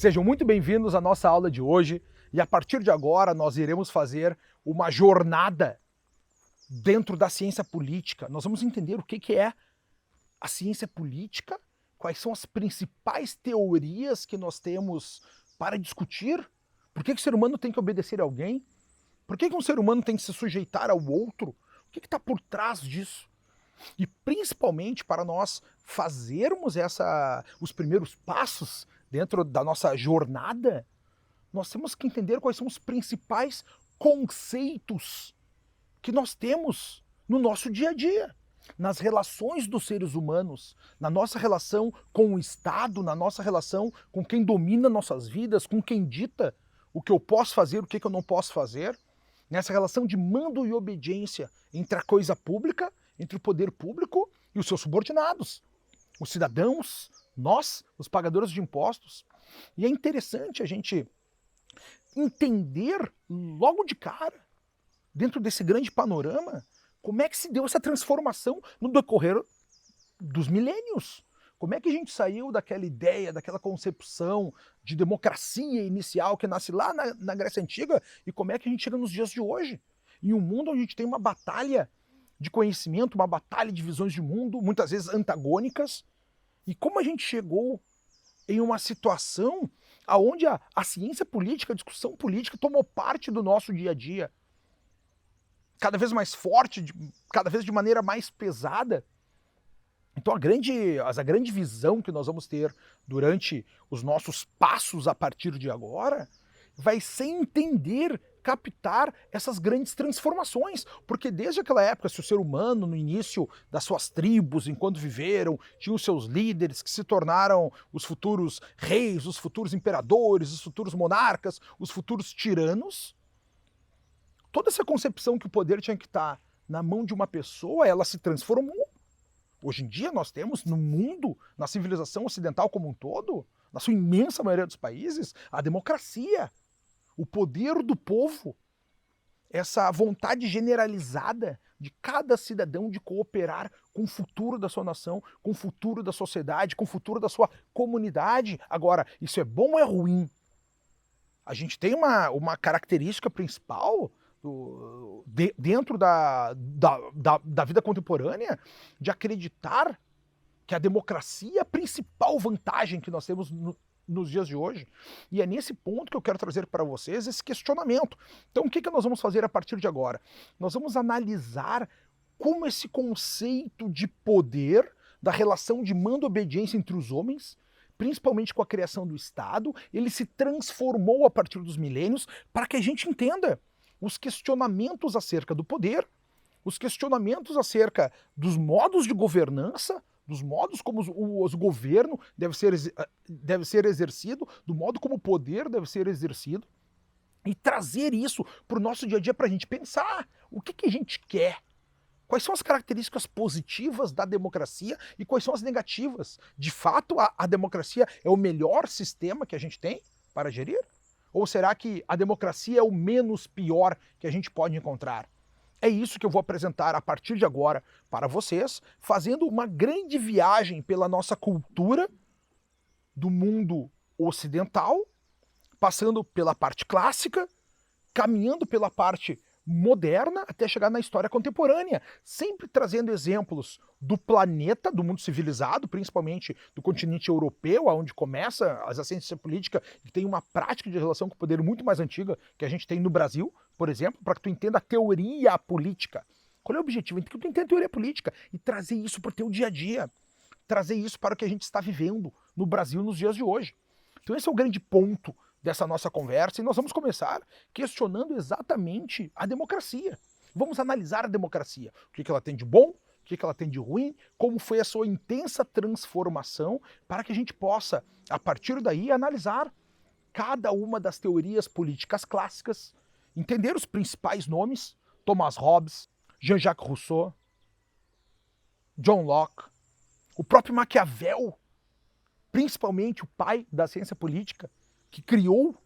Sejam muito bem-vindos à nossa aula de hoje e a partir de agora nós iremos fazer uma jornada dentro da ciência política. Nós vamos entender o que é a ciência política, quais são as principais teorias que nós temos para discutir, por que o ser humano tem que obedecer a alguém, por que um ser humano tem que se sujeitar ao outro, o que está por trás disso. E principalmente para nós fazermos os primeiros passos dentro da nossa jornada, nós temos que entender quais são os principais conceitos que nós temos no nosso dia a dia, nas relações dos seres humanos, na nossa relação com o Estado, na nossa relação com quem domina nossas vidas, com quem dita o que eu posso fazer, o que eu não posso fazer, nessa relação de mando e obediência entre a coisa pública, entre o poder público e os seus subordinados, os cidadãos, nós, os pagadores de impostos. E é interessante a gente entender logo de cara, dentro desse grande panorama, como é que se deu essa transformação no decorrer dos milênios. Como é que a gente saiu daquela ideia, daquela concepção de democracia inicial que nasce lá na Grécia Antiga e como é que a gente chega nos dias de hoje? Em um mundo onde a gente tem uma batalha de conhecimento, uma batalha de visões de mundo, muitas vezes antagônicas. E como a gente chegou em uma situação onde a ciência política, a discussão política tomou parte do nosso dia a dia, cada vez mais forte, cada vez de maneira mais pesada. Então a grande visão que nós vamos ter durante os nossos passos a partir de agora vai ser entender, captar essas grandes transformações, porque desde aquela época, se o ser humano, no início das suas tribos, enquanto viveram, tinha os seus líderes que se tornaram os futuros reis, os futuros imperadores, os futuros monarcas, os futuros tiranos, toda essa concepção que o poder tinha que estar na mão de uma pessoa, ela se transformou. Hoje em dia nós temos no mundo, na civilização ocidental como um todo, na sua imensa maioria dos países, a democracia, o poder do povo, essa vontade generalizada de cada cidadão de cooperar com o futuro da sua nação, com o futuro da sociedade, com o futuro da sua comunidade. Agora, isso é bom ou é ruim? A gente tem uma característica principal dentro da vida contemporânea de acreditar que a democracia é a principal vantagem que nós temos nos dias de hoje. E é nesse ponto que eu quero trazer para vocês esse questionamento. Então o que nós vamos fazer a partir de agora? Nós vamos analisar como esse conceito de poder, da relação de mando e obediência entre os homens, principalmente com a criação do Estado, ele se transformou a partir dos milênios para que a gente entenda os questionamentos acerca do poder, os questionamentos acerca dos modos de governança, dos modos como o governo deve ser exercido, do modo como o poder deve ser exercido, e trazer isso para o nosso dia a dia para a gente pensar o que a gente quer, quais são as características positivas da democracia e quais são as negativas. De fato, a democracia é o melhor sistema que a gente tem para gerir? Ou será que a democracia é o menos pior que a gente pode encontrar? É isso que eu vou apresentar a partir de agora para vocês, fazendo uma grande viagem pela nossa cultura do mundo ocidental, passando pela parte clássica, caminhando pela parte moderna até chegar na história contemporânea, sempre trazendo exemplos do planeta, do mundo civilizado, principalmente do continente europeu, onde começa a ciência política, que tem uma prática de relação com o poder muito mais antiga que a gente tem no Brasil, por exemplo, para que tu entenda a teoria política. Qual é o objetivo? Que tu entenda a teoria política e trazer isso para o teu dia a dia, trazer isso para o que a gente está vivendo no Brasil nos dias de hoje. Então esse é o grande ponto dessa nossa conversa, e nós vamos começar questionando exatamente a democracia. Vamos analisar a democracia. O que ela tem de bom, o que ela tem de ruim, como foi a sua intensa transformação, para que a gente possa, a partir daí, analisar cada uma das teorias políticas clássicas, entender os principais nomes, Thomas Hobbes, Jean-Jacques Rousseau, John Locke, o próprio Maquiavel, principalmente o pai da ciência política, que criou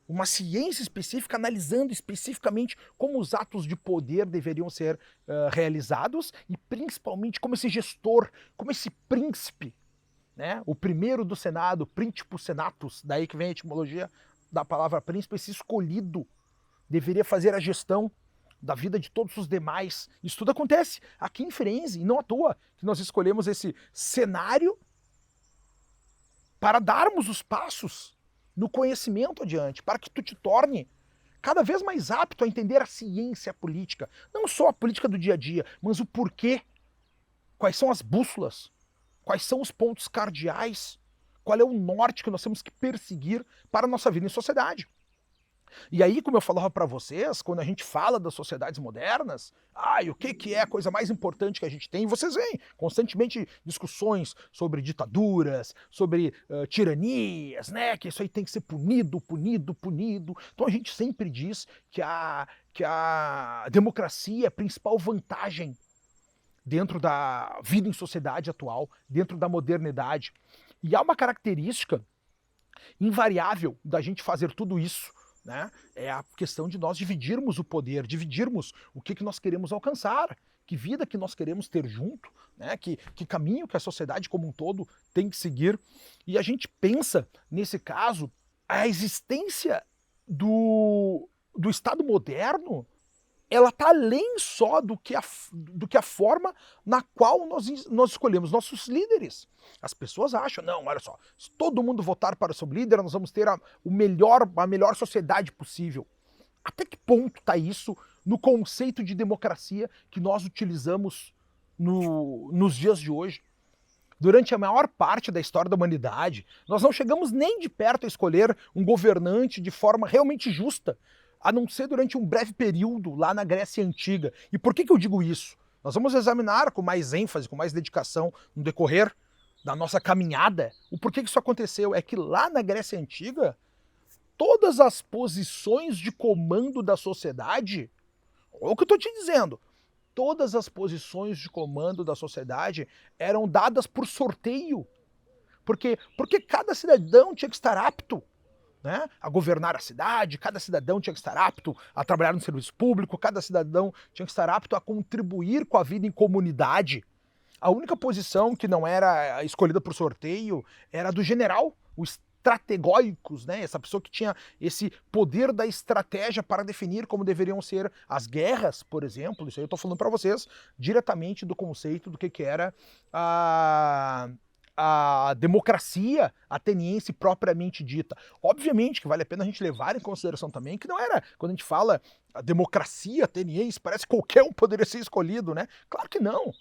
uma ciência específica, analisando especificamente como os atos de poder deveriam ser realizados e principalmente como esse gestor, como esse príncipe né? O primeiro do Senado, Principus Senatus, daí que vem a etimologia da palavra príncipe, esse escolhido deveria fazer a gestão da vida de todos os demais. Isso tudo acontece aqui em Firenze, e não à toa que nós escolhemos esse cenário para darmos os passos no conhecimento adiante, para que tu te torne cada vez mais apto a entender a ciência política, não só a política do dia a dia, mas o porquê, quais são as bússolas, quais são os pontos cardeais, qual é o norte que nós temos que perseguir para a nossa vida em sociedade. E aí, como eu falava para vocês, quando a gente fala das sociedades modernas, o que é a coisa mais importante que a gente tem? E vocês veem constantemente discussões sobre ditaduras, sobre tiranias, né? Que isso aí tem que ser punido, punido, punido. Então a gente sempre diz que a democracia é a principal vantagem dentro da vida em sociedade atual, dentro da modernidade. E há uma característica invariável da gente fazer tudo isso, né? É a questão de nós dividirmos o poder, dividirmos o que nós queremos alcançar, que vida que nós queremos ter junto, né? Que caminho que a sociedade como um todo tem que seguir. E a gente pensa, nesse caso, a existência do Estado moderno, ela está além só do que a forma na qual nós escolhemos nossos líderes. As pessoas acham, não, olha só, se todo mundo votar para o seu líder, nós vamos ter a melhor sociedade possível. Até que ponto está isso no conceito de democracia que nós utilizamos nos dias de hoje? Durante a maior parte da história da humanidade, nós não chegamos nem de perto a escolher um governante de forma realmente justa, a não ser durante um breve período lá na Grécia Antiga. E por que eu digo isso? Nós vamos examinar com mais ênfase, com mais dedicação no decorrer da nossa caminhada o porquê que isso aconteceu. É que lá na Grécia Antiga, todas as posições de comando da sociedade, olha o que eu estou te dizendo, todas as posições de comando da sociedade eram dadas por sorteio. Porque cada cidadão tinha que estar apto, né, a governar a cidade, cada cidadão tinha que estar apto a trabalhar no serviço público, cada cidadão tinha que estar apto a contribuir com a vida em comunidade. A única posição que não era escolhida por sorteio era a do general, o estrategóicos, né, essa pessoa que tinha esse poder da estratégia para definir como deveriam ser as guerras, por exemplo. Isso aí eu estou falando para vocês diretamente do conceito do que era a democracia ateniense propriamente dita. Obviamente que vale a pena a gente levar em consideração também que não era, quando a gente fala a democracia ateniense, parece que qualquer um poderia ser escolhido, né? Claro que não.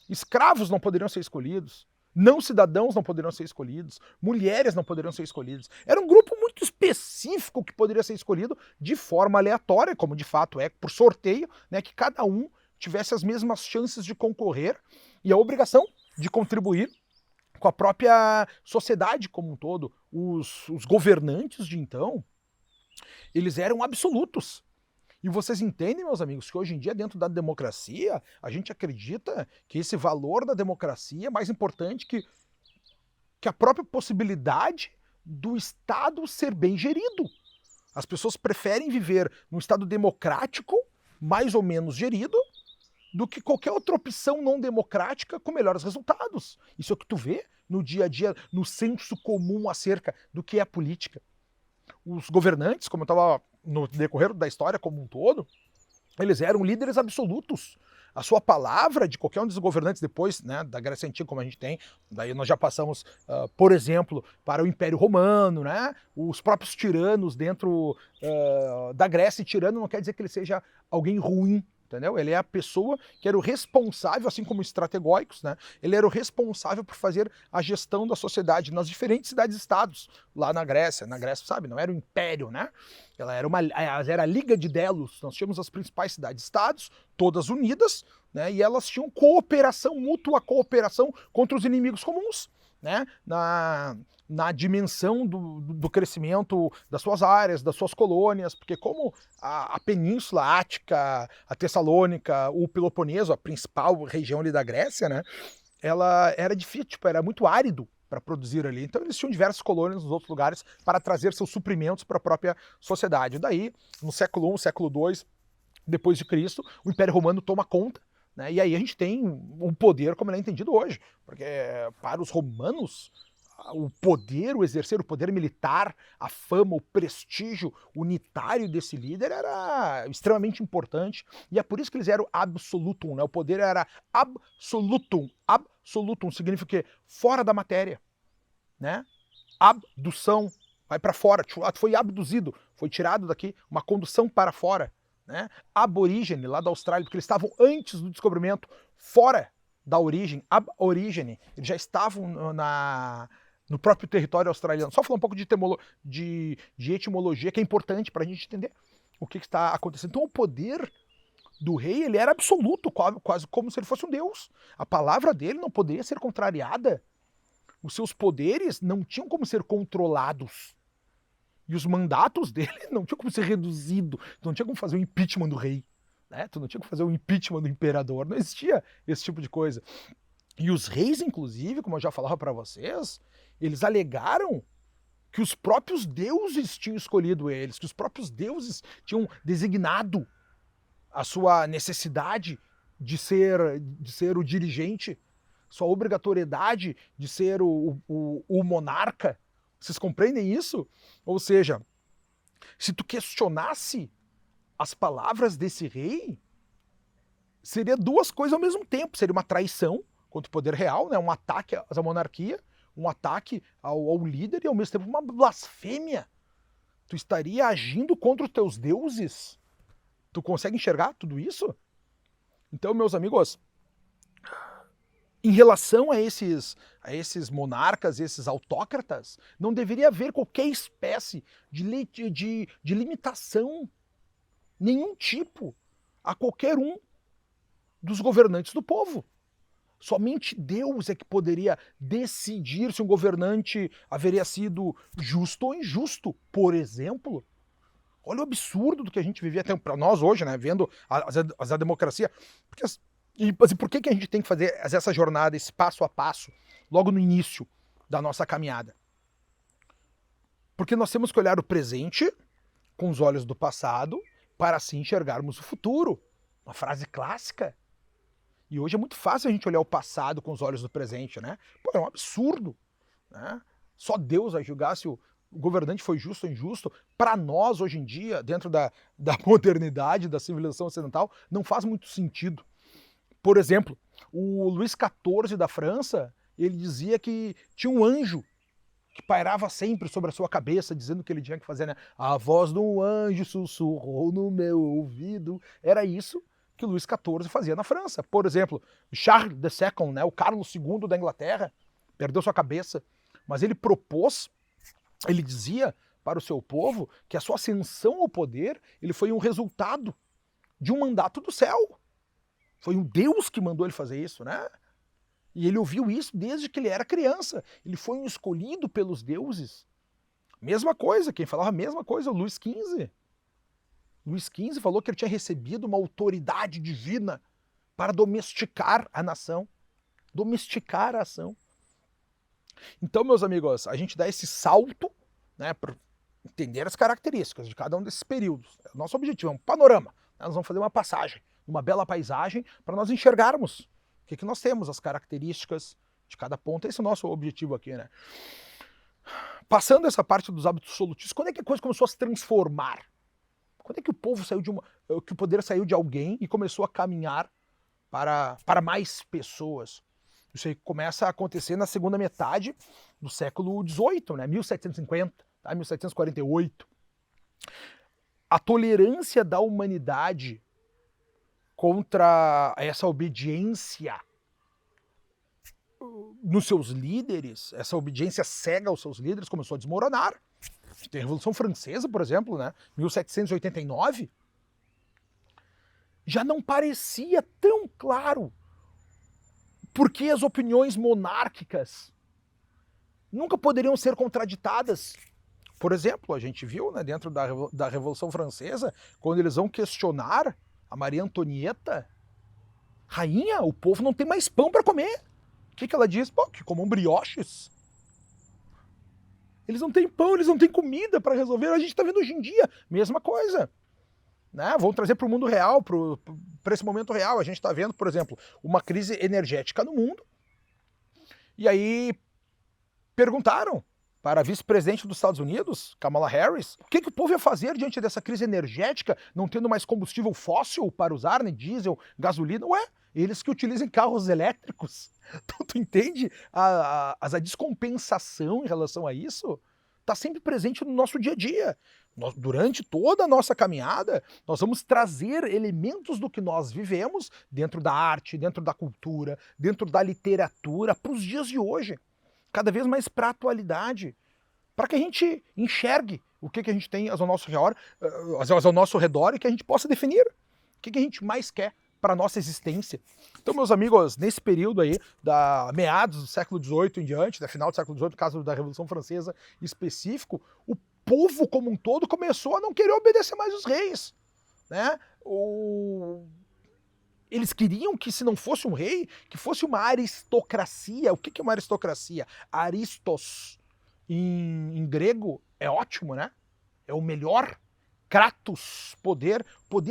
Escravos não poderiam ser escolhidos, não cidadãos não poderiam ser escolhidos, mulheres não poderiam ser escolhidos. Era um grupo muito específico que poderia ser escolhido de forma aleatória, como de fato é, por sorteio, né? Que cada um tivesse as mesmas chances de concorrer e a obrigação de contribuir com a própria sociedade como um todo. Os governantes de então, eles eram absolutos. E vocês entendem, meus amigos, que hoje em dia, dentro da democracia, a gente acredita que esse valor da democracia é mais importante que a própria possibilidade do Estado ser bem gerido. As pessoas preferem viver num Estado democrático, mais ou menos gerido, do que qualquer outra opção não democrática com melhores resultados. Isso é o que tu vê no dia a dia, no senso comum acerca do que é a política. Os governantes, como eu estava no decorrer da história como um todo, eles eram líderes absolutos. A sua palavra de qualquer um dos governantes depois, né, da Grécia Antiga, como a gente tem, daí nós já passamos, por exemplo, para o Império Romano, né, os próprios tiranos dentro da Grécia. E tirano não quer dizer que ele seja alguém ruim, entendeu? Ele é a pessoa que era o responsável, assim como os estrategóicos, né? Ele era o responsável por fazer a gestão da sociedade nas diferentes cidades-estados lá na Grécia. Na Grécia, sabe, não era o império, né? Ela era a Liga de Delos. Nós tínhamos as principais cidades-estados, todas unidas, né? E elas tinham cooperação, mútua cooperação contra os inimigos comuns, né? Na dimensão do crescimento das suas áreas, das suas colônias, porque como a Península Ática, a Tessalônica, o Peloponeso, a principal região ali da Grécia, né, ela era difícil, tipo, era muito árido para produzir ali. Então eles tinham diversas colônias nos outros lugares para trazer seus suprimentos para a própria sociedade. Daí, no século I, século II, depois de Cristo, o Império Romano toma conta, né, e aí a gente tem um poder como ele é entendido hoje, porque para os romanos o poder, o exercer o poder militar, a fama, o prestígio unitário desse líder era extremamente importante, e é por isso que eles eram absolutum, né? O poder era absolutum. Absolutum significa o quê? Fora da matéria, né? Abdução, vai para fora, foi abduzido, foi tirado daqui, uma condução para fora, né? Aborígene, lá da Austrália, porque eles estavam antes do descobrimento, fora da origem, aborígene, eles já estavam no próprio território australiano. Só falar um pouco de etimologia, que é importante para a gente entender o que está acontecendo. Então o poder do rei, ele era absoluto, quase como se ele fosse um deus. A palavra dele não poderia ser contrariada. Os seus poderes não tinham como ser controlados. E os mandatos dele não tinham como ser reduzidos. Tu não tinha como fazer o impeachment do rei. Né? Tu não tinha como fazer o impeachment do imperador. Não existia esse tipo de coisa. E os reis, inclusive, como eu já falava para vocês, eles alegaram que os próprios deuses tinham escolhido eles, que os próprios deuses tinham designado a sua necessidade de ser o dirigente, sua obrigatoriedade de ser o monarca. Vocês compreendem isso? Ou seja, se tu questionasse as palavras desse rei, seria duas coisas ao mesmo tempo. Seria uma traição contra o poder real, né? Um ataque à monarquia, um ataque ao líder e ao mesmo tempo uma blasfêmia. Tu estaria agindo contra os teus deuses. Tu consegue enxergar tudo isso? Então, meus amigos, em relação a esses monarcas, esses autócratas, não deveria haver qualquer espécie de limitação, nenhum tipo, a qualquer um dos governantes do povo. Somente Deus é que poderia decidir se um governante haveria sido justo ou injusto. Por exemplo, olha o absurdo do que a gente vivia até para nós hoje, né? Vendo a democracia. Por que a gente tem que fazer essa jornada, esse passo a passo, logo no início da nossa caminhada? Porque nós temos que olhar o presente com os olhos do passado para assim enxergarmos o futuro. Uma frase clássica. E hoje é muito fácil a gente olhar o passado com os olhos do presente, né? Pô, é um absurdo, né? Só Deus vai julgar se o governante foi justo ou injusto. Para nós, hoje em dia, dentro da modernidade, da civilização ocidental, não faz muito sentido. Por exemplo, o Luís XIV da França, ele dizia que tinha um anjo que pairava sempre sobre a sua cabeça, dizendo o que ele tinha que fazer, né? A voz de um anjo sussurrou no meu ouvido. Era isso que Luís XIV fazia na França. Por exemplo, Charles II, né, o Carlos II da Inglaterra, perdeu sua cabeça, mas ele dizia para o seu povo que a sua ascensão ao poder, ele foi um resultado de um mandato do céu. Foi um Deus que mandou ele fazer isso, né? E ele ouviu isso desde que ele era criança. Ele foi um escolhido pelos deuses. Mesma coisa, quem falava a mesma coisa, o Luís XV. Luís XV falou que ele tinha recebido uma autoridade divina para domesticar a nação. Domesticar a ação. Então, meus amigos, a gente dá esse salto, né, para entender as características de cada um desses períodos. Nosso objetivo é um panorama. Né? Nós vamos fazer uma passagem, uma bela paisagem, para nós enxergarmos o que nós temos, as características de cada ponto. Esse é o nosso objetivo aqui, né? Passando essa parte dos hábitos absolutistas, quando é que a coisa começou a se transformar? Quando é que o povo saiu que o poder saiu de alguém e começou a caminhar para mais pessoas? Isso aí começa a acontecer na segunda metade do século XVIII, né? 1750, tá? 1748. A tolerância da humanidade contra essa obediência nos seus líderes, essa obediência cega aos seus líderes começou a desmoronar. Tem a Revolução Francesa, por exemplo, né? 1789. Já não parecia tão claro porque as opiniões monárquicas nunca poderiam ser contraditadas. Por exemplo, a gente viu, né, dentro da Revolução Francesa, quando eles vão questionar a Maria Antonieta, rainha, o povo não tem mais pão para comer. O que ela diz? Pô, que comam brioches. Eles não têm pão, eles não têm comida para resolver. A gente está vendo hoje em dia, mesma coisa. Né? Vamos trazer para o mundo real, para esse momento real. A gente está vendo, por exemplo, uma crise energética no mundo. E aí, Perguntaram para a vice-presidente dos Estados Unidos, Kamala Harris, o que o povo ia fazer diante dessa crise energética, não tendo mais combustível fóssil para usar, né, diesel, gasolina. Ué, eles que utilizam carros elétricos. Então, tu entende a descompensação em relação a isso? Está sempre presente no nosso dia a dia. Durante toda a nossa caminhada, nós vamos trazer elementos do que nós vivemos dentro da arte, dentro da cultura, dentro da literatura, para os dias de hoje. Cada vez mais para a atualidade, para que a gente enxergue o que a gente tem ao nosso redor e que a gente possa definir o que a gente mais quer para a nossa existência. Então, meus amigos, nesse período aí, da meados do século XVIII em diante, da final do século XVIII, no caso da Revolução Francesa em específico, o povo como um todo começou a não querer obedecer mais os reis, né? Eles queriam que, se não fosse um rei, que fosse uma aristocracia. O que é uma aristocracia? Aristos, em grego, é ótimo, né? É o melhor. Kratos, poder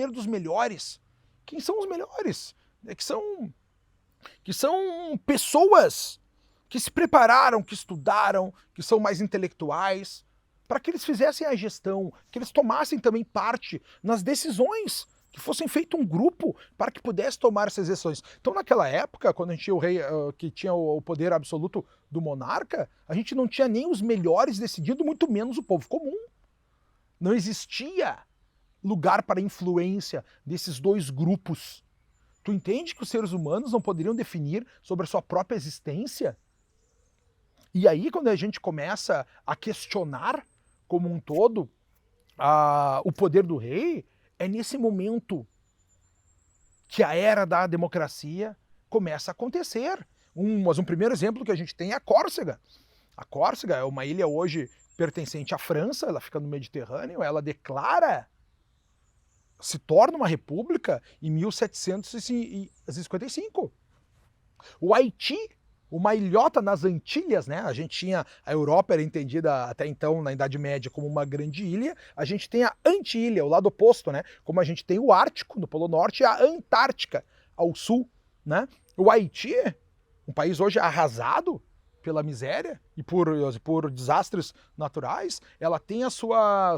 dos melhores. Quem são os melhores? Que são pessoas que se prepararam, que estudaram, que são mais intelectuais, para que eles fizessem a gestão, que eles tomassem também parte nas decisões, que fossem feito um grupo para que pudesse tomar essas decisões. Então, naquela época, quando a gente tinha o rei que tinha o poder absoluto do monarca, a gente não tinha nem os melhores decidindo, muito menos o povo comum. Não existia lugar para influência desses dois grupos. Tu entende que os seres humanos não poderiam definir sobre a sua própria existência? E aí, quando a gente começa a questionar como um todo o poder do rei, é nesse momento que a era da democracia começa a acontecer. Mas um primeiro exemplo que a gente tem é a Córcega. A Córcega é uma ilha hoje pertencente à França, ela fica no Mediterrâneo, ela se torna uma república em 1755. O Haiti, uma ilhota nas Antilhas, né? A gente tinha, a Europa era entendida até então, na Idade Média, como uma grande ilha. A gente tem a Anti-ilha, o lado oposto, né? Como a gente tem o Ártico, no Polo Norte, e a Antártica, ao sul, né? O Haiti, um país hoje arrasado pela miséria e por desastres naturais, ela tem a sua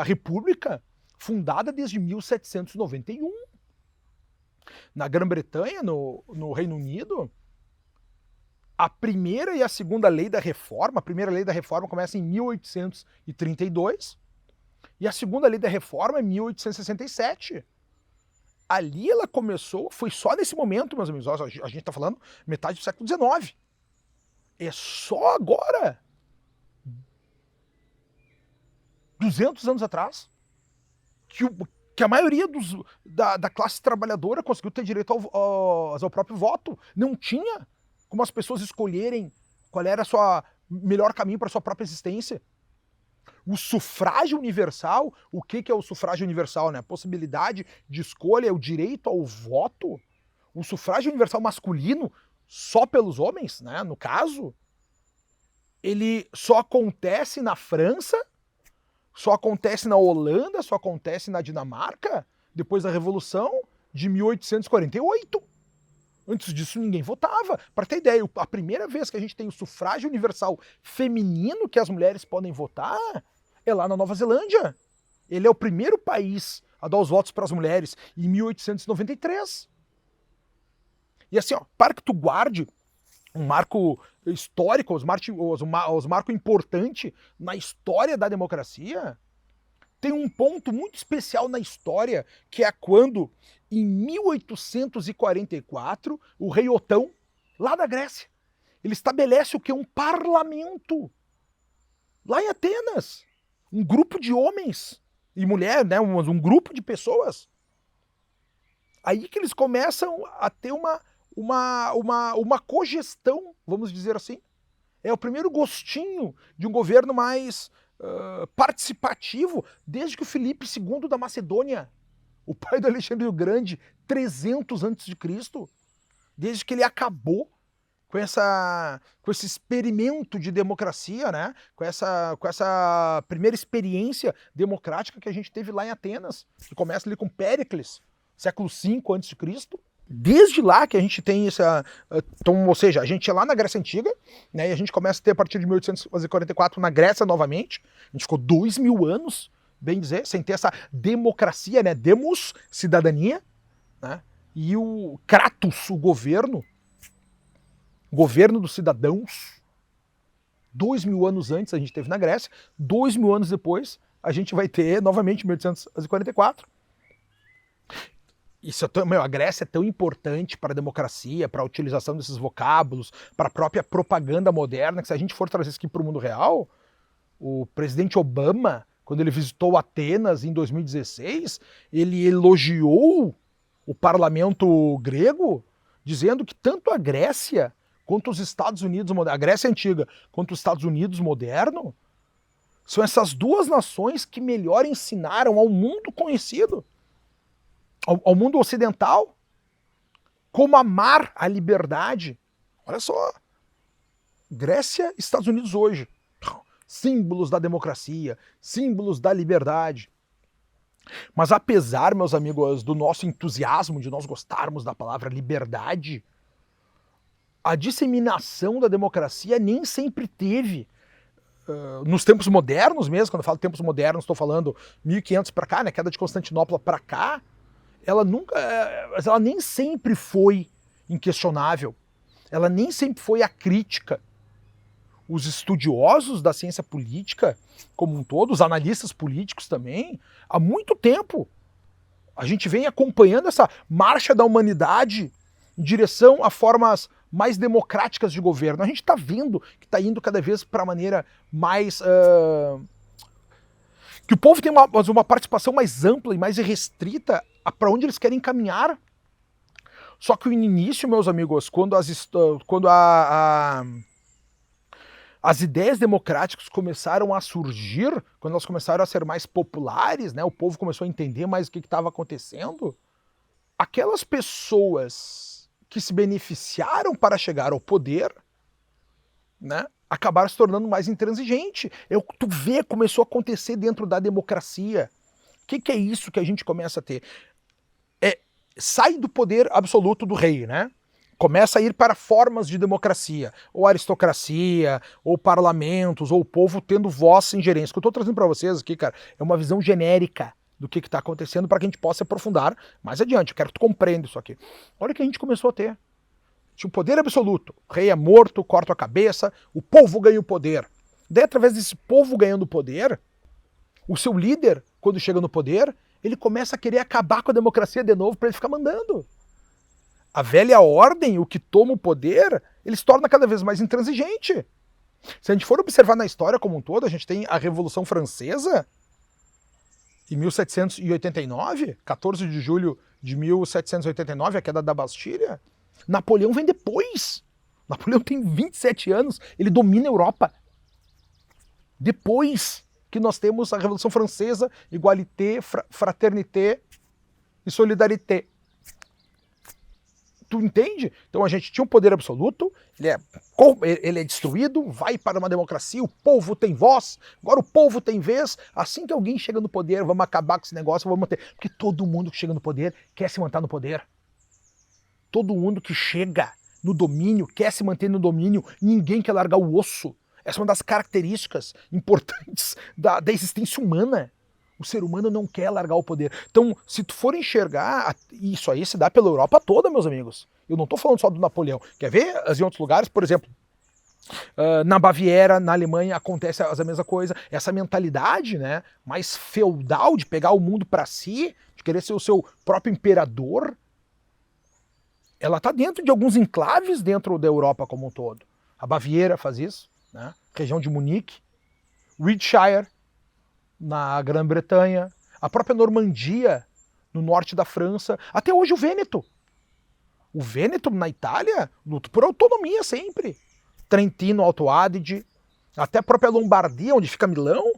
república fundada desde 1791. Na Grã-Bretanha, no Reino Unido, a primeira e a segunda lei da reforma, a primeira lei da reforma começa em 1832 e a segunda lei da reforma é 1867. Ali ela começou, foi só nesse momento, meus amigos, a gente está falando metade do século XIX. É só agora, 200 anos atrás, que a maioria da classe trabalhadora conseguiu ter direito ao próprio voto. Não tinha como as pessoas escolherem qual era o melhor caminho para a sua própria existência. O sufrágio universal, o que é o sufrágio universal, né? A possibilidade de escolha, o direito ao voto. O sufrágio universal masculino, só pelos homens, né? No caso, ele só acontece na França, só acontece na Holanda, só acontece na Dinamarca, depois da Revolução de 1848. Antes disso, ninguém votava. Para ter ideia, a primeira vez que a gente tem o sufrágio universal feminino, que as mulheres podem votar, é lá na Nova Zelândia. Ele é o primeiro país a dar os votos para as mulheres, em 1893. E assim, ó, para que tu guarde um marco histórico, os marco importante na história da democracia, tem um ponto muito especial na história, que é quando, em 1844, o rei Otão, lá da Grécia, ele estabelece o que? Um parlamento. Lá em Atenas. Um grupo de homens e mulheres, né? Um grupo de pessoas. Aí que eles começam a ter uma cogestão, vamos dizer assim. É o primeiro gostinho de um governo mais participativo desde que o Filipe II da Macedônia, o pai do Alexandre o Grande, 300 a.C., desde que ele acabou com esse experimento de democracia, né? Com essa primeira experiência democrática que a gente teve lá em Atenas, que começa ali com Péricles, século V a.C., Desde lá que a gente tem essa... Então, ou seja, a gente é lá na Grécia Antiga, né, e a gente começa a ter a partir de 1844 na Grécia novamente. A gente ficou 2000 anos, bem dizer, sem ter essa democracia, né? Demos, cidadania, né? E o Kratos, o governo dos cidadãos. 2000 anos antes a gente teve na Grécia, 2000 anos depois a gente vai ter novamente em 1844. Isso a Grécia é tão importante para a democracia, para a utilização desses vocábulos, para a própria propaganda moderna, que se a gente for trazer isso aqui para o mundo real, o presidente Obama, quando ele visitou Atenas em 2016, ele elogiou o parlamento grego, dizendo que tanto a Grécia quanto os Estados Unidos, a Grécia Antiga, quanto os Estados Unidos moderno, são essas duas nações que melhor ensinaram ao mundo conhecido, ao mundo ocidental, como amar a liberdade. Olha só, Grécia e Estados Unidos hoje, símbolos da democracia, símbolos da liberdade. Mas apesar, meus amigos, do nosso entusiasmo, de nós gostarmos da palavra liberdade, a disseminação da democracia nem sempre teve, nos tempos modernos mesmo, quando eu falo tempos modernos, estou falando 1500 para cá, né, queda de Constantinopla para cá, ela nem sempre foi inquestionável, ela nem sempre foi acrítica. Os estudiosos da ciência política, como um todo, os analistas políticos também, há muito tempo a gente vem acompanhando essa marcha da humanidade em direção a formas mais democráticas de governo. A gente está vendo que está indo cada vez para a maneira mais... que o povo tem uma participação mais ampla e mais restrita para onde eles querem caminhar. Só que no início, meus amigos, quando as ideias democráticas começaram a surgir, quando elas começaram a ser mais populares, né, o povo começou a entender mais o que estava acontecendo, aquelas pessoas que se beneficiaram para chegar ao poder, né, acabaram se tornando mais intransigentes. Tu vê, começou a acontecer dentro da democracia. O que é isso que a gente começa a ter? Sai do poder absoluto do rei, né? Começa a ir para formas de democracia, ou aristocracia, ou parlamentos, ou o povo tendo voz sem gerência. O que eu estou trazendo para vocês aqui, cara, é uma visão genérica do que está acontecendo para que a gente possa aprofundar mais adiante. Eu quero que tu compreenda isso aqui. Olha o que a gente começou a ter. Tinha o poder absoluto. O rei é morto, corta a cabeça, o povo ganha o poder. Daí, através desse povo ganhando poder, o seu líder, quando chega no poder, ele começa a querer acabar com a democracia de novo para ele ficar mandando. A velha ordem, o que toma o poder, ele se torna cada vez mais intransigente. Se a gente for observar na história como um todo, a gente tem a Revolução Francesa, em 1789, 14 de julho de 1789, a queda da Bastilha. Napoleão vem depois. Napoleão tem 27 anos, ele domina a Europa. Depois que nós temos a Revolução Francesa, igualité, fraternité e solidarité. Tu entende? Então a gente tinha um poder absoluto, ele é destruído, vai para uma democracia, o povo tem voz, agora o povo tem vez, assim que alguém chega no poder, vamos acabar com esse negócio, vamos manter. Porque todo mundo que chega no poder quer se manter no poder. Todo mundo que chega no domínio quer se manter no domínio, ninguém quer largar o osso. Essa é uma das características importantes da existência humana. O ser humano não quer largar o poder. Então, se tu for enxergar, isso aí se dá pela Europa toda, meus amigos. Eu não estou falando só do Napoleão. Quer ver em outros lugares? Por exemplo, na Baviera, na Alemanha, acontece a mesma coisa. Essa mentalidade, né, mais feudal de pegar o mundo para si, de querer ser o seu próprio imperador, ela está dentro de alguns enclaves dentro da Europa como um todo. A Baviera faz isso, né? Região de Munique, Wiltshire, na Grã-Bretanha, a própria Normandia, no norte da França, até hoje o Vêneto. O Vêneto, na Itália, luta por autonomia sempre. Trentino, Alto Adige, até a própria Lombardia, onde fica Milão,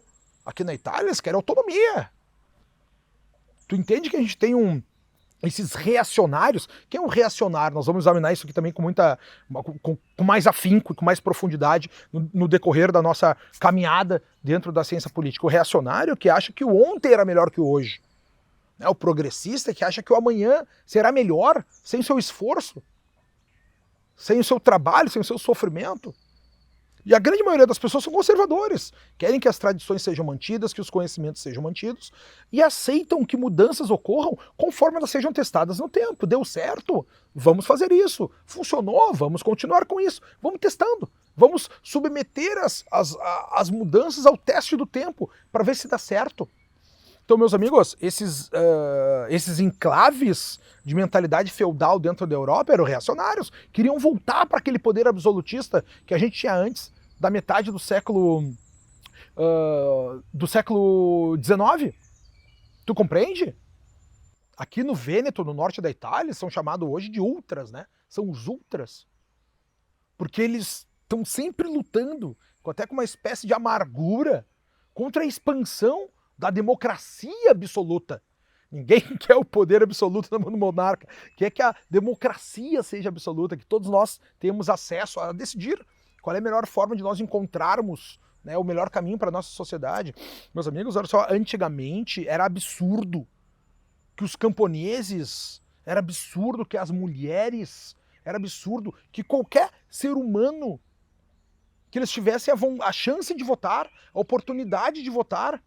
aqui na Itália, eles querem autonomia. Tu entende que a gente tem esses reacionários? Quem é um reacionário? Nós vamos examinar isso aqui também com mais afinco e com mais profundidade no decorrer da nossa caminhada dentro da ciência política. O reacionário que acha que o ontem era melhor que o hoje. né? O progressista que acha que o amanhã será melhor sem o seu esforço, sem o seu trabalho, sem o seu sofrimento. E a grande maioria das pessoas são conservadores, querem que as tradições sejam mantidas, que os conhecimentos sejam mantidos, e aceitam que mudanças ocorram conforme elas sejam testadas no tempo. Deu certo? Vamos fazer isso. Funcionou? Vamos continuar com isso. Vamos testando. Vamos submeter as mudanças ao teste do tempo para ver se dá certo. Então, meus amigos, esses enclaves de mentalidade feudal dentro da Europa eram reacionários, queriam voltar para aquele poder absolutista que a gente tinha antes da metade do século XIX. Tu compreende? Aqui no Vêneto, no norte da Itália, são chamados hoje de ultras, né? São os ultras. Porque eles estão sempre lutando, até com uma espécie de amargura, contra a expansão da democracia absoluta. Ninguém quer o poder absoluto na mão do monarca, quer que a democracia seja absoluta, que todos nós temos acesso a decidir qual é a melhor forma de nós encontrarmos, né, o melhor caminho para a nossa sociedade. Meus amigos, olha só, antigamente era absurdo que os camponeses, era absurdo que as mulheres, era absurdo que qualquer ser humano, que eles tivessem a chance de votar, a oportunidade de votar.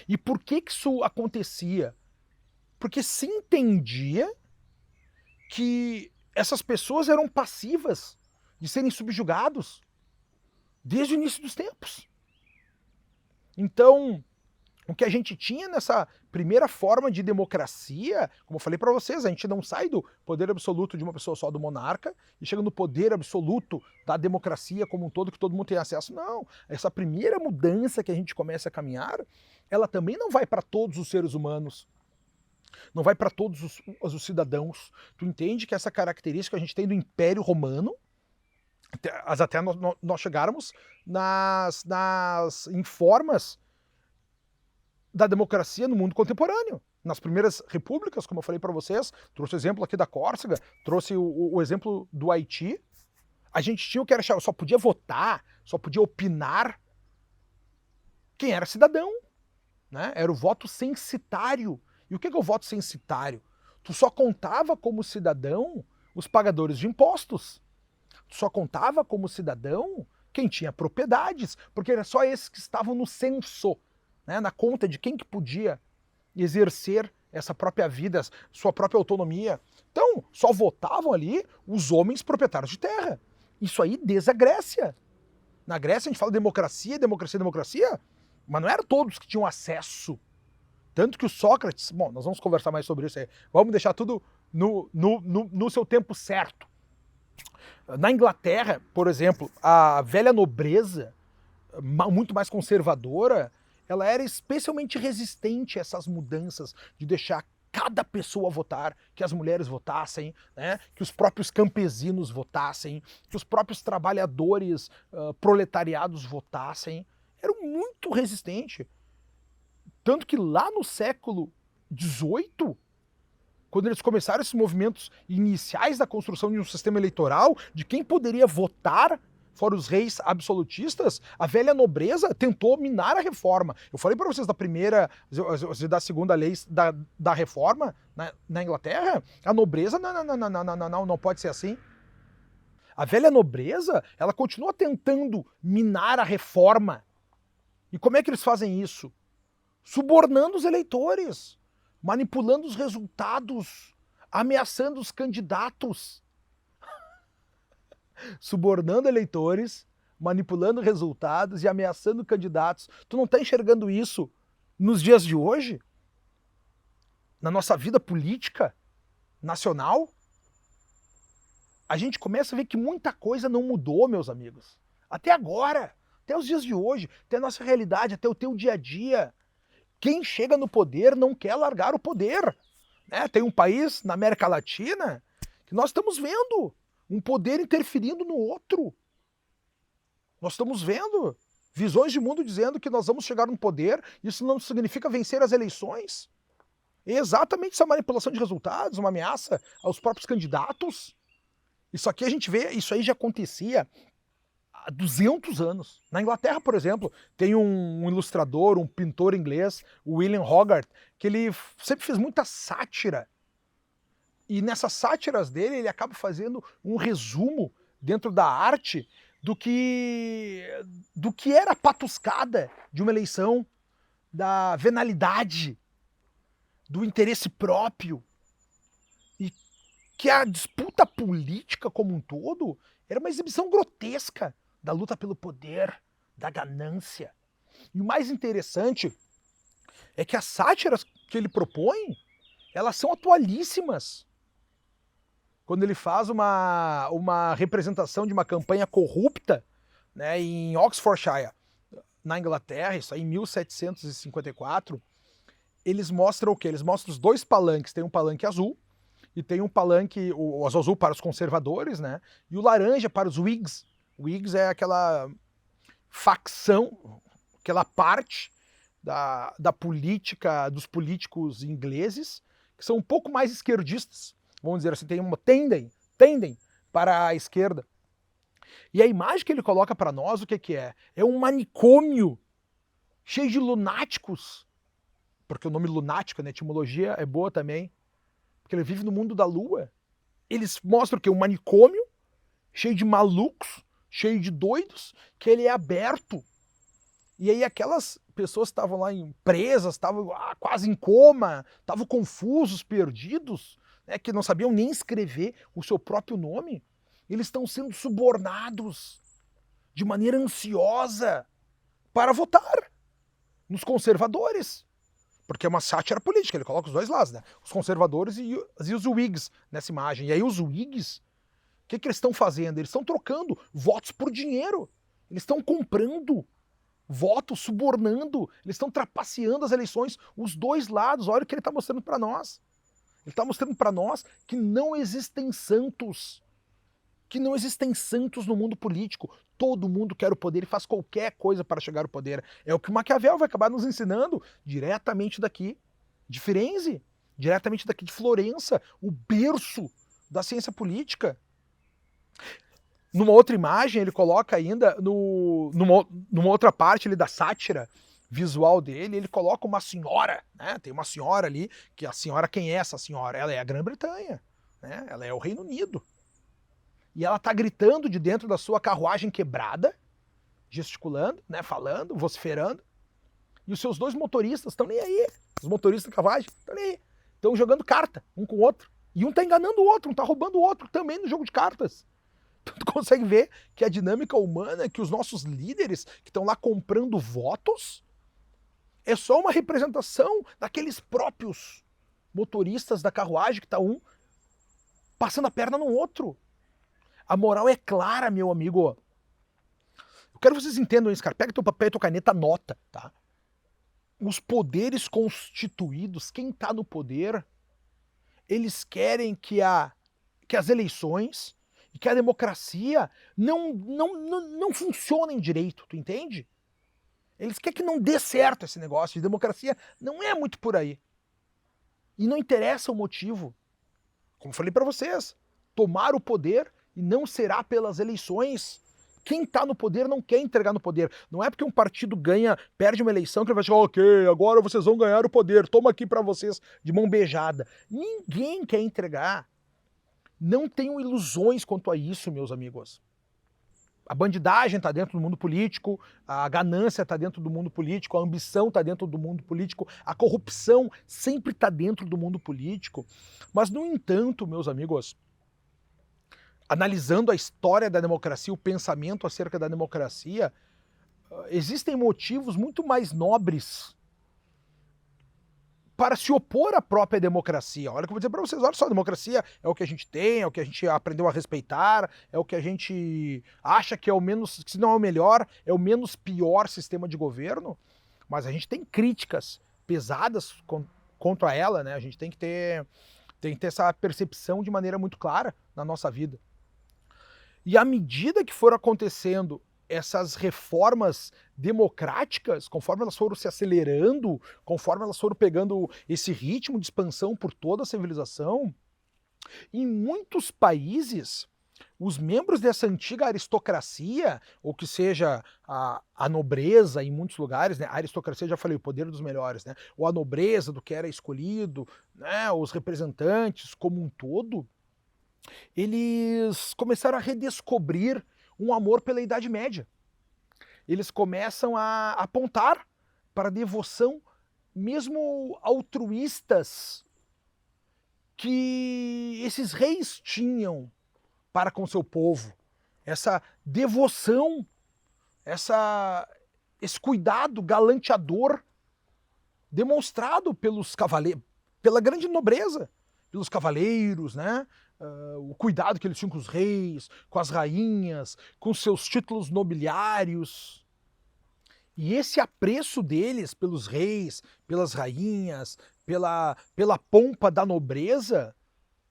E por que isso acontecia? Porque se entendia que essas pessoas eram passivas de serem subjugados desde o início dos tempos. Então, o que a gente tinha nessa primeira forma de democracia, como eu falei para vocês, a gente não sai do poder absoluto de uma pessoa só, do monarca, e chega no poder absoluto da democracia como um todo, que todo mundo tem acesso. Não, essa primeira mudança que a gente começa a caminhar, ela também não vai para todos os seres humanos, não vai para todos os cidadãos. Tu entende que essa característica a gente tem do Império Romano, até nós chegarmos em formas da democracia no mundo contemporâneo. Nas primeiras repúblicas, como eu falei para vocês, trouxe o exemplo aqui da Córcega, trouxe o exemplo do Haiti. A gente tinha o que era, só podia votar, só podia opinar quem era cidadão, né? Era o voto censitário. E o que é o voto censitário? Tu só contava como cidadão os pagadores de impostos. Tu só contava como cidadão quem tinha propriedades, porque era só esses que estavam no censo, né, na conta de quem que podia exercer essa própria vida, sua própria autonomia. Então, só votavam ali os homens proprietários de terra. Isso aí desde a Grécia. Na Grécia a gente fala democracia, democracia, democracia, mas não eram todos que tinham acesso. Tanto que o Sócrates, bom, nós vamos conversar mais sobre isso aí, vamos deixar tudo no seu tempo certo. Na Inglaterra, por exemplo, a velha nobreza, muito mais conservadora, ela era especialmente resistente a essas mudanças de deixar cada pessoa votar, que as mulheres votassem, né, que os próprios campesinos votassem, que os próprios trabalhadores proletariados votassem. Eram muito resistentes. Tanto que lá no século XVIII, quando eles começaram esses movimentos iniciais da construção de um sistema eleitoral, de quem poderia votar, fora os reis absolutistas, a velha nobreza tentou minar a reforma. Eu falei para vocês da primeira e da segunda lei da reforma na Inglaterra, a nobreza, não pode ser assim. A velha nobreza, ela continua tentando minar a reforma. E como é que eles fazem isso? Subornando os eleitores, manipulando os resultados, ameaçando os candidatos. Subornando eleitores, manipulando resultados e ameaçando candidatos. Tu não está enxergando isso nos dias de hoje? Na nossa vida política nacional? A gente começa a ver que muita coisa não mudou, meus amigos. Até agora, até os dias de hoje, até a nossa realidade, até o teu dia a dia. Quem chega no poder não quer largar o poder. Né? Tem um país na América Latina que nós estamos vendo um poder interferindo no outro. Nós estamos vendo visões de mundo dizendo que nós vamos chegar no poder, isso não significa vencer as eleições. É exatamente essa manipulação de resultados, uma ameaça aos próprios candidatos. Isso aqui a gente vê, isso aí já acontecia há 200 anos. Na Inglaterra, por exemplo, tem um ilustrador, um pintor inglês, o William Hogarth, que ele sempre fez muita sátira. E nessas sátiras dele, ele acaba fazendo um resumo dentro da arte do que era a patuscada de uma eleição, da venalidade, do interesse próprio, e que a disputa política como um todo era uma exibição grotesca da luta pelo poder, da ganância. E o mais interessante é que as sátiras que ele propõe, elas são atualíssimas. Quando ele faz uma representação de uma campanha corrupta, né, em Oxfordshire, na Inglaterra, isso aí em 1754, eles mostram o quê? Eles mostram os dois palanques. Tem um palanque azul, e tem um palanque, o azul para os conservadores, né, e o laranja para os Whigs. Whigs é aquela facção, aquela parte da política, dos políticos ingleses, que são um pouco mais esquerdistas, vamos dizer assim, tendem para a esquerda. E a imagem que ele coloca para nós, o que é? É um manicômio cheio de lunáticos, porque o nome lunático, né, etimologia é boa também, porque ele vive no mundo da lua. Eles mostram que é um manicômio cheio de malucos, cheio de doidos, que ele é aberto. E aí aquelas pessoas estavam lá presas, estavam quase em coma, estavam confusos, perdidos, né, que não sabiam nem escrever o seu próprio nome, eles estão sendo subornados de maneira ansiosa para votar nos conservadores. Porque é uma sátira política, ele coloca os dois lados, né? Os conservadores e os Whigs nessa imagem. E aí os Whigs, o que eles estão fazendo? Eles estão trocando votos por dinheiro. Eles estão comprando votos, subornando, eles estão trapaceando as eleições, os dois lados. Olha o que ele está mostrando para nós. Ele está mostrando para nós que não existem santos. Que não existem santos no mundo político. Todo mundo quer o poder e faz qualquer coisa para chegar ao poder. É o que o Maquiavel vai acabar nos ensinando diretamente daqui de Firenze, diretamente daqui de Florença, o berço da ciência política. Numa outra imagem, ele coloca ainda, numa outra parte ali da sátira visual dele, ele coloca uma senhora, né? Tem uma senhora ali, que a senhora, quem é essa senhora? Ela é a Grã-Bretanha, né? Ela é o Reino Unido. E ela tá gritando de dentro da sua carruagem quebrada, gesticulando, né? Falando, vociferando. E os seus dois motoristas estão nem aí. Os motoristas da carruagem estão nem aí. Estão jogando carta, um com o outro. E um tá enganando o outro, um tá roubando o outro também no jogo de cartas. Tu consegue ver que a dinâmica humana, que os nossos líderes que estão lá comprando votos, é só uma representação daqueles próprios motoristas da carruagem que tá um passando a perna no outro. A moral é clara, meu amigo. Eu quero que vocês entendam isso, cara. Pega teu papel e tua caneta, anota, tá? Os poderes constituídos, quem tá no poder, eles querem que as eleições e que a democracia não funcionem direito, tu entende? Eles querem que não dê certo esse negócio de democracia, não é muito por aí. E não interessa o motivo. Como falei para vocês, tomar o poder e não será pelas eleições. Quem está no poder não quer entregar no poder. Não é porque um partido perde uma eleição que ele vai chegar, ok, agora vocês vão ganhar o poder, toma aqui para vocês de mão beijada. Ninguém quer entregar. Não tenham ilusões quanto a isso, meus amigos. A bandidagem está dentro do mundo político, a ganância está dentro do mundo político, a ambição está dentro do mundo político, a corrupção sempre está dentro do mundo político. Mas, no entanto, meus amigos, analisando a história da democracia, o pensamento acerca da democracia, existem motivos muito mais nobres para se opor à própria democracia. Olha o que eu vou dizer para vocês, olha só, a democracia é o que a gente tem, é o que a gente aprendeu a respeitar, é o que a gente acha que é o menos, se não é o melhor, é o menos pior sistema de governo, mas a gente tem críticas pesadas contra ela, né? A gente tem que ter essa percepção de maneira muito clara na nossa vida. E à medida que for acontecendo essas reformas democráticas, conforme elas foram se acelerando, conforme elas foram pegando esse ritmo de expansão por toda a civilização, em muitos países os membros dessa antiga aristocracia, ou que seja a nobreza em muitos lugares, né? A aristocracia, já falei, o poder dos melhores, né? Ou a nobreza do que era escolhido, né? Os representantes como um todo, eles começaram a redescobrir um amor pela Idade Média. Eles começam a apontar para a devoção, mesmo altruístas, que esses reis tinham para com seu povo. Essa devoção, esse cuidado galanteador demonstrado pelos cavaleiros, pela grande nobreza, pelos cavaleiros, né? O cuidado que eles tinham com os reis, com as rainhas, com seus títulos nobiliários. E esse apreço deles pelos reis, pelas rainhas, pela pompa da nobreza,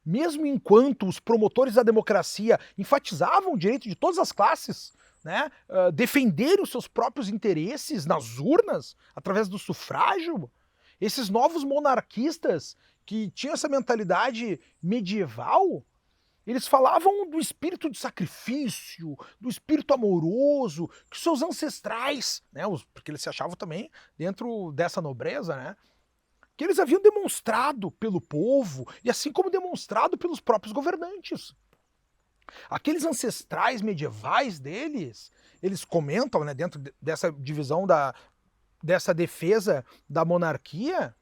mesmo enquanto os promotores da democracia enfatizavam o direito de todas as classes, né, defenderem os seus próprios interesses nas urnas, através do sufrágio, esses novos monarquistas que tinham essa mentalidade medieval, eles falavam do espírito de sacrifício, do espírito amoroso, que seus ancestrais, né, porque eles se achavam também dentro dessa nobreza, né, que eles haviam demonstrado pelo povo, e assim como demonstrado pelos próprios governantes. Aqueles ancestrais medievais deles, eles comentam, né, dentro dessa divisão, dessa defesa da monarquia,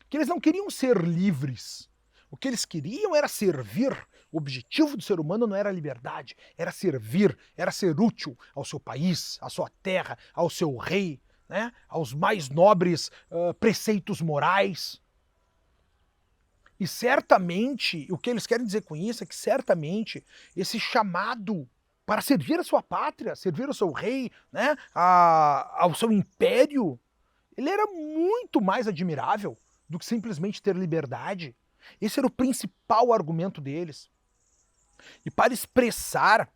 que eles não queriam ser livres. O que eles queriam era servir. O objetivo do ser humano não era a liberdade, era servir, era ser útil ao seu país, à sua terra, ao seu rei, né, aos mais nobres preceitos morais. E certamente, o que eles querem dizer com isso é que certamente esse chamado para servir a sua pátria, servir ao seu rei, né, ao seu império, ele era muito mais admirável do que simplesmente ter liberdade. Esse era o principal argumento deles. E para expressar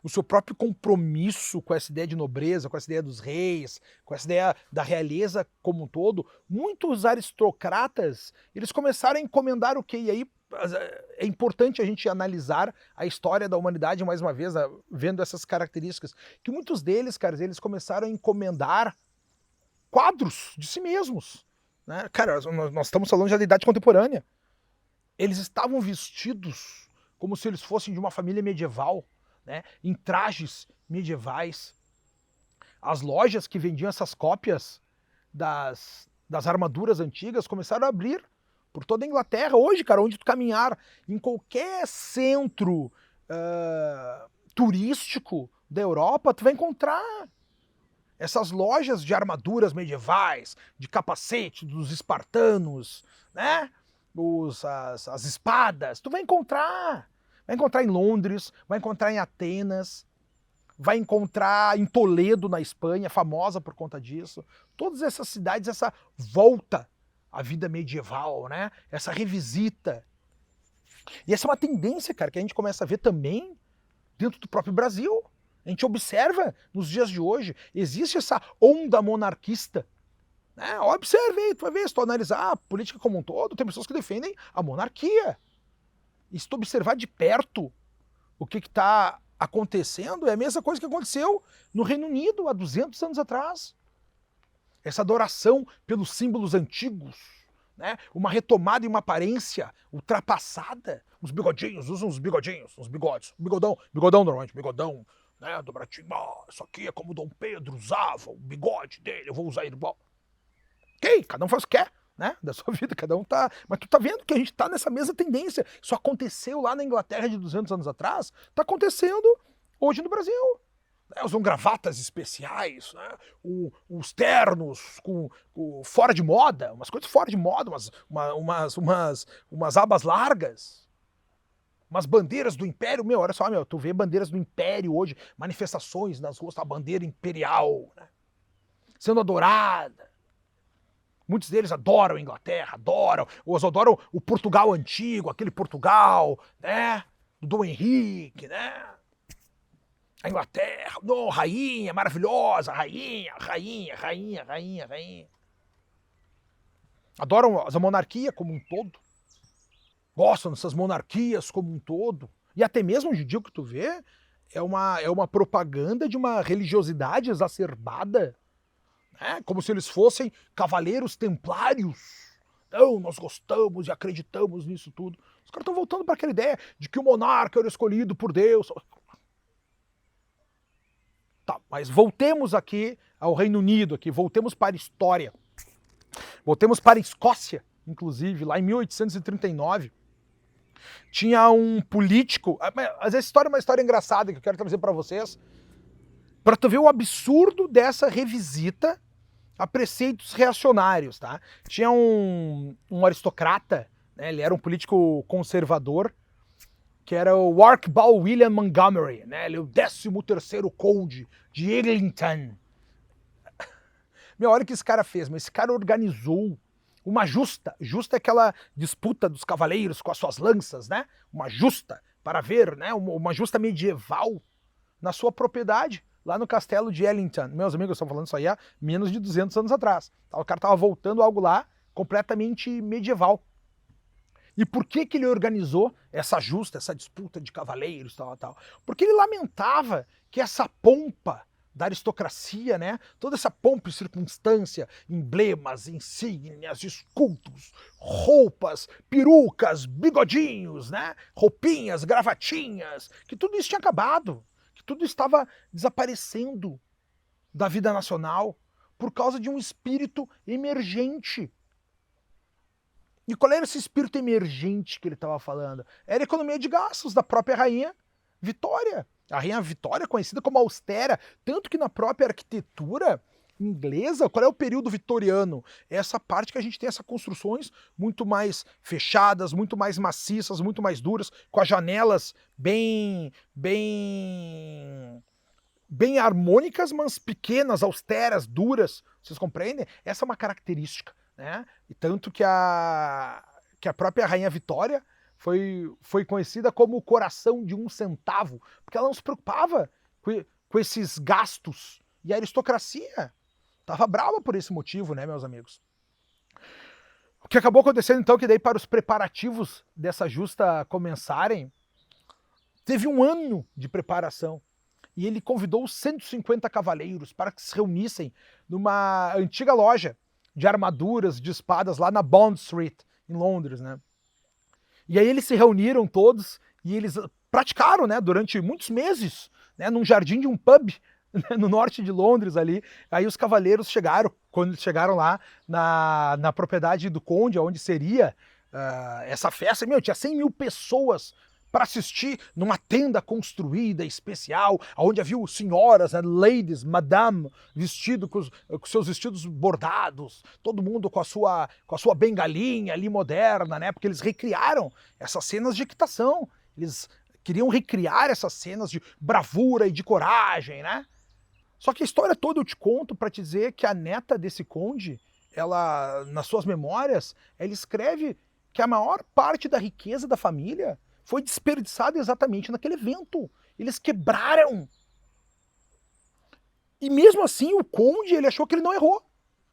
o seu próprio compromisso com essa ideia de nobreza, com essa ideia dos reis, com essa ideia da realeza como um todo, muitos aristocratas, eles começaram a encomendar o quê? E aí é importante a gente analisar a história da humanidade mais uma vez, vendo essas características, que muitos deles, caras, eles começaram a encomendar quadros de si mesmos, né? Cara, nós estamos falando já da idade contemporânea. Eles estavam vestidos como se eles fossem de uma família medieval, né, em trajes medievais. As lojas que vendiam essas cópias das armaduras antigas começaram a abrir por toda a Inglaterra. Hoje, cara, onde tu caminhar, em qualquer centro turístico da Europa, tu vai encontrar essas lojas de armaduras medievais, de capacete dos espartanos, né? As espadas, tu vai encontrar. Vai encontrar em Londres, vai encontrar em Atenas, vai encontrar em Toledo, na Espanha, famosa por conta disso. Todas essas cidades, essa volta à vida medieval, né? Essa revisita. E essa é uma tendência, cara, que a gente começa a ver também dentro do próprio Brasil. A gente observa nos dias de hoje, existe essa onda monarquista. Né? Observe aí, tu vai ver, se tu analisar a política como um todo, tem pessoas que defendem a monarquia. E se tu observar de perto o que está acontecendo, é a mesma coisa que aconteceu no Reino Unido há 200 anos atrás. Essa adoração pelos símbolos antigos, né? Uma retomada e uma aparência ultrapassada. Os bigodinhos, usam os bigodinhos, os bigodes. Bigodão normalmente, bigodão, né? Dobradinho. Isso aqui é como Dom Pedro usava, o bigode dele, eu vou usar ele igual. Ok, cada um faz o que quer, né, da sua vida, cada um tá... Mas tu tá vendo que a gente tá nessa mesma tendência. Isso aconteceu lá na Inglaterra de 200 anos atrás, tá acontecendo hoje no Brasil. Né, usam gravatas especiais, né, os ternos com fora de moda, umas coisas fora de moda, umas abas largas, umas bandeiras do Império. Meu, olha só, tu vê bandeiras do Império hoje, manifestações nas ruas, a bandeira imperial, né, sendo adorada. Muitos deles adoram a Inglaterra, adoram o Portugal antigo, aquele Portugal, né, do Dom Henrique, né, a Inglaterra, rainha maravilhosa, rainha. Adoram a monarquia como um todo, gostam dessas monarquias como um todo, E até mesmo hoje em dia o que tu vê é uma propaganda de uma religiosidade exacerbada, né? Como se eles fossem cavaleiros templários. Não, nós gostamos e acreditamos nisso tudo. Os caras estão voltando para aquela ideia de que o monarca era escolhido por Deus. Tá, mas voltemos aqui ao Reino Unido, aqui, voltemos para a história. Voltemos para a Escócia, inclusive, lá em 1839. Tinha um político. Mas essa história é uma história engraçada que eu quero trazer para vocês, para tu ver o absurdo dessa revisita a preceitos reacionários, tá? Tinha um aristocrata, né? Ele era um político conservador, que era o Archibald William Montgomery, né? Ele é o 13º conde de Eglinton. Meu, olha o que esse cara fez, mas esse cara organizou uma justa é aquela disputa dos cavaleiros com as suas lanças, né? Uma justa, para ver, né? Uma justa medieval na sua propriedade, lá no castelo de Ellington. Meus amigos, estão falando isso aí há menos de 200 anos atrás. O cara estava voltando algo lá completamente medieval. E por que ele organizou essa justa, essa disputa de cavaleiros, tal? Porque ele lamentava que essa pompa da aristocracia, né? Toda essa pompa e circunstância, emblemas, insígnias, escudos, roupas, perucas, bigodinhos, né? Roupinhas, gravatinhas, que tudo isso tinha acabado, que tudo estava desaparecendo da vida nacional por causa de um espírito emergente. E qual era esse espírito emergente que ele estava falando? Era a economia de gastos da própria rainha Vitória. A rainha Vitória, conhecida como austera, tanto que na própria arquitetura inglesa, qual é o período vitoriano? É essa parte que a gente tem essas construções muito mais fechadas, muito mais maciças, muito mais duras, com as janelas bem harmônicas, mas pequenas, austeras, duras. Vocês compreendem? Essa é uma característica, né? E tanto que a própria rainha Vitória foi conhecida como o coração de um centavo, porque ela não se preocupava com esses gastos. E a aristocracia estava brava por esse motivo, né, meus amigos? O que acabou acontecendo, então, que daí para os preparativos dessa justa começarem, teve um ano de preparação. E ele convidou os 150 cavaleiros para que se reunissem numa antiga loja de armaduras, de espadas, lá na Bond Street, em Londres, né? E aí eles se reuniram todos e eles praticaram, né, durante muitos meses, né, num jardim de um pub, né, no norte de Londres ali. Aí os cavaleiros chegaram, quando eles chegaram lá na propriedade do conde, onde seria essa festa, tinha 100 mil pessoas para assistir numa tenda construída especial, onde havia senhoras, né, ladies, madame, vestido com seus vestidos bordados, todo mundo com a sua bengalinha ali moderna, né, porque eles recriaram essas cenas de equitação, eles queriam recriar essas cenas de bravura e de coragem, né? Só que a história toda eu te conto para te dizer que a neta desse conde, ela, nas suas memórias, ela escreve que a maior parte da riqueza da família foi desperdiçado exatamente naquele evento. Eles quebraram. E mesmo assim, o conde, ele achou que ele não errou,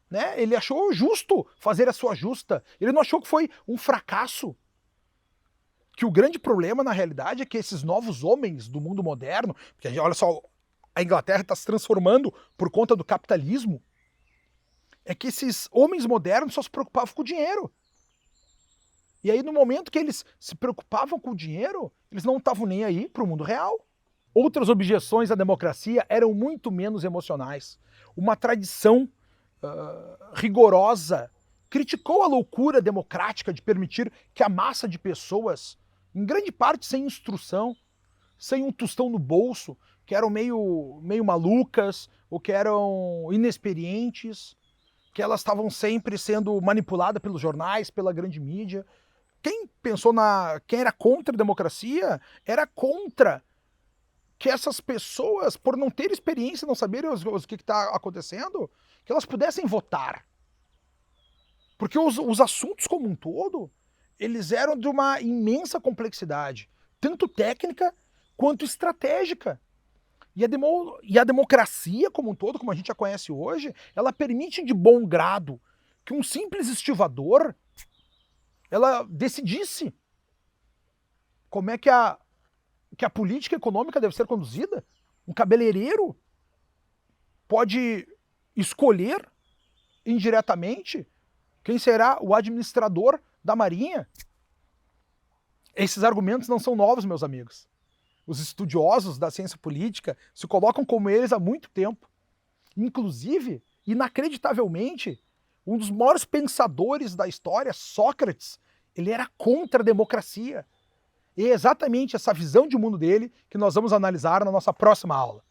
né? Ele achou justo fazer a sua justa. Ele não achou que foi um fracasso. Que o grande problema, na realidade, é que esses novos homens do mundo moderno, porque olha só, a Inglaterra está se transformando por conta do capitalismo, é que esses homens modernos só se preocupavam com o dinheiro. E aí, no momento que eles se preocupavam com o dinheiro, eles não estavam nem aí para o mundo real. Outras objeções à democracia eram muito menos emocionais. Uma tradição rigorosa criticou a loucura democrática de permitir que a massa de pessoas, em grande parte sem instrução, sem um tostão no bolso, que eram meio malucas, ou que eram inexperientes, que elas estavam sempre sendo manipuladas pelos jornais, pela grande mídia. Quem era contra a democracia era contra que essas pessoas, por não ter experiência, não saberem o que está acontecendo, que elas pudessem votar. Porque os assuntos como um todo, eles eram de uma imensa complexidade, tanto técnica quanto estratégica. E a democracia como um todo, como a gente a conhece hoje, ela permite de bom grado que um simples estivador ela decidisse como é que a que a política econômica deve ser conduzida? Um cabeleireiro pode escolher indiretamente quem será o administrador da Marinha? Esses argumentos não são novos, meus amigos. Os estudiosos da ciência política se colocam como eles há muito tempo. Inclusive, inacreditavelmente, um dos maiores pensadores da história, Sócrates, ele era contra a democracia. E é exatamente essa visão de mundo dele que nós vamos analisar na nossa próxima aula.